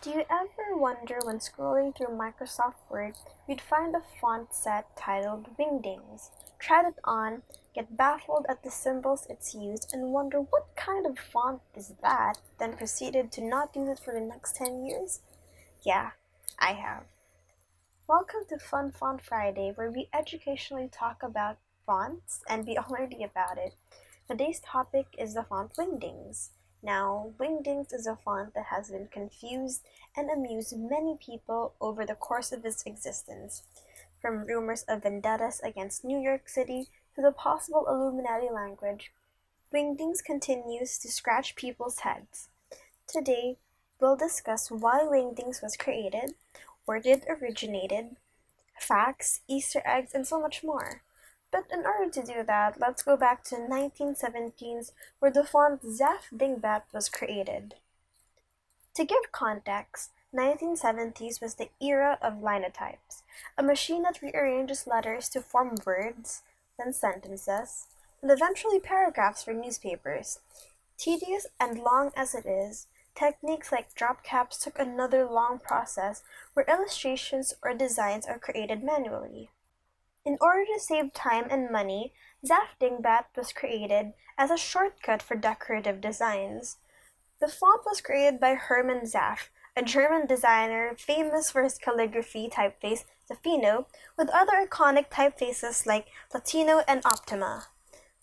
Do you ever wonder when scrolling through Microsoft Word, you'd find a font set titled Wingdings? Try it on, get baffled at the symbols it's used, and wonder what kind of font is that, then proceeded to not use it for the next 10 years? Yeah, I have. Welcome to Fun Font Friday, where we educationally talk about fonts and be all nerdy about it. Today's topic is the font Wingdings. Now, Wingdings is a font that has been confused and amused many people over the course of its existence, from rumors of vendettas against New York City to the possible Illuminati language. Wingdings continues to scratch people's heads. Today, we'll discuss why Wingdings was created, where it originated, facts, Easter eggs, and so much more. But in order to do that, let's go back to 1917's where the font Zaf Dingbat was created. To give context, 1970s was the era of linotypes, a machine that rearranges letters to form words, then sentences, and eventually paragraphs for newspapers. Tedious and long as it is, techniques like drop caps took another long process where illustrations or designs are created manually. In order to save time and money, Zafdingbat was created as a shortcut for decorative designs. The font was created by Hermann Zaff, a German designer famous for his calligraphy typeface Zaffino, with other iconic typefaces like Latino and Optima.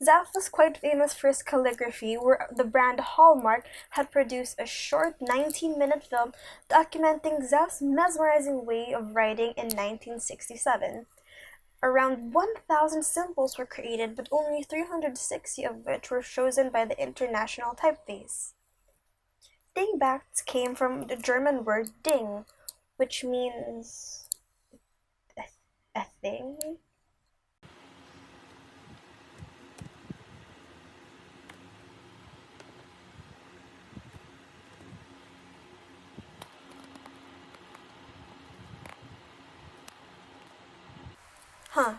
Zaff was quite famous for his calligraphy, where the brand Hallmark had produced a short 19-minute film documenting Zaff's mesmerizing way of writing in 1967. Around 1,000 symbols were created, but only 360 of which were chosen by the International Typeface. Dingbats came from the German word Ding, which means a thing. Huh.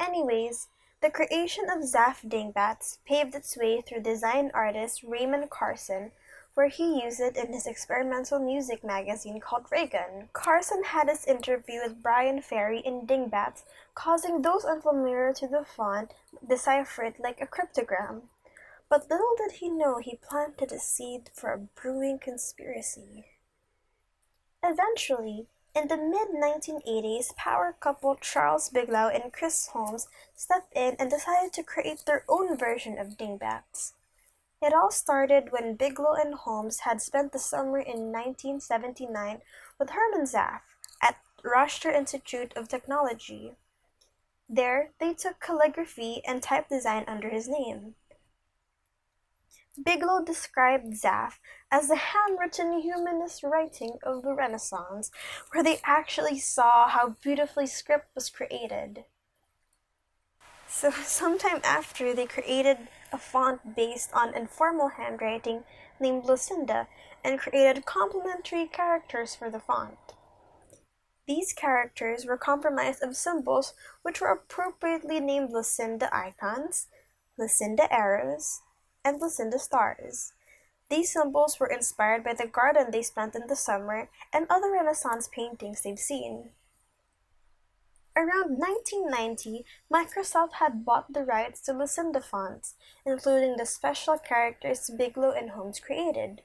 Anyways, the creation of Zaf Dingbats paved its way through design artist Raymond Carson, where he used it in his experimental music magazine called Reagan. Carson had his interview with Brian Ferry in Dingbats, causing those unfamiliar to the font decipher it like a cryptogram. But little did he know he planted a seed for a brewing conspiracy. Eventually, in the mid-1980s, power couple Charles Bigelow and Chris Holmes stepped in and decided to create their own version of dingbats. It all started when Bigelow and Holmes had spent the summer in 1979 with Hermann Zaff at Rochester Institute of Technology. There, they took calligraphy and type design under his name. Bigelow described Zaff as the handwritten humanist writing of the Renaissance, where they actually saw how beautifully script was created. So, sometime after, they created a font based on informal handwriting named Lucinda and created complementary characters for the font. These characters were comprised of symbols which were appropriately named Lucinda icons, Lucinda arrows, and Lucinda stars. These symbols were inspired by the garden they spent in the summer and other Renaissance paintings they've seen. Around 1990, Microsoft had bought the rights to Lucinda fonts, including the special characters Bigelow and Holmes created.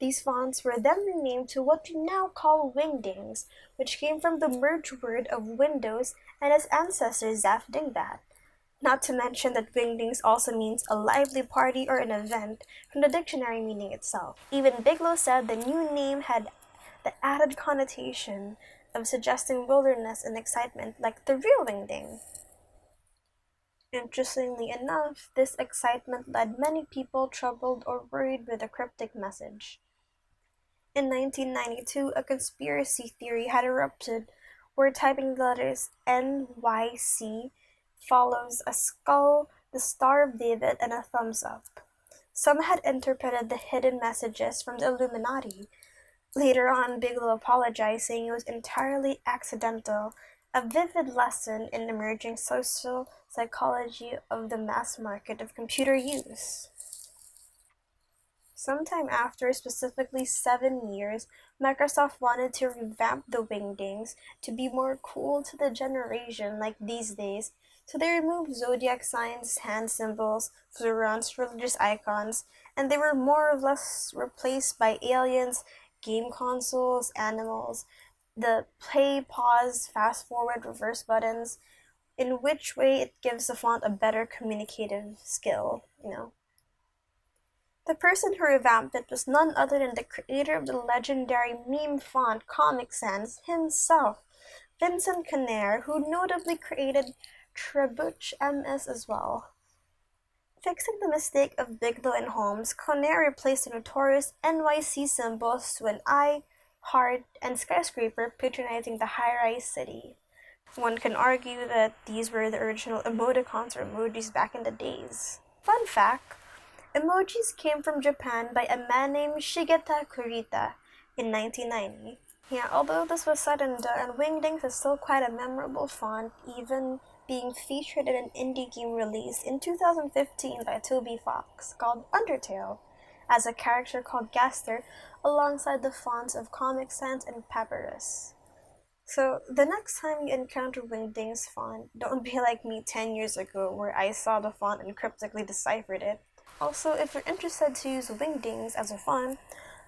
These fonts were then renamed to what we now call Wingdings, which came from the merged word of Windows and its ancestor Zaf Dingbat. Not to mention that Wingdings also means a lively party or an event from the dictionary meaning itself. Even Bigelow said the new name had the added connotation of suggesting wilderness and excitement like the real Wingding. Interestingly enough, this excitement led many people troubled or worried with a cryptic message. In 1992, a conspiracy theory had erupted where typing the letters NYC follows a skull, the Star of David, and a thumbs up. Some had interpreted the hidden messages from the Illuminati. Later on, Bigelow apologized, saying it was entirely accidental, a vivid lesson in emerging social psychology of the mass market of computer use. Sometime after, specifically 7 years, Microsoft wanted to revamp the Wingdings to be more cool to the generation like these days. So they removed zodiac signs, hand symbols, fluorons, religious icons, and they were more or less replaced by aliens, game consoles, animals, the play, pause, fast forward, reverse buttons, in which way it gives the font a better communicative skill. The person who revamped it was none other than the creator of the legendary meme font Comic Sans himself, Vincent Conner, who notably created Trebuch MS as well. Fixing the mistake of Bigelow and Holmes, Conner replaced the notorious NYC symbols to an eye, heart, and skyscraper patronizing the high-rise city. One can argue that these were the original emoticons or emojis back in the days. Fun fact, emojis came from Japan by a man named Shigeta Kurita in 1990. Yeah, although this was said and done, Wingdings is still quite a memorable font, even being featured in an indie game released in 2015 by Toby Fox called Undertale, as a character called Gaster, alongside the fonts of Comic Sans and Papyrus. So, the next time you encounter Wingdings font, don't be like me 10 years ago where I saw the font and cryptically deciphered it. Also, if you're interested to use Wingdings as a font,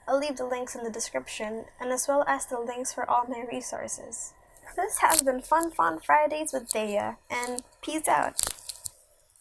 I'll leave the links in the description, and as well as the links for all my resources. This has been Fun Font Fridays with Thea, and peace out!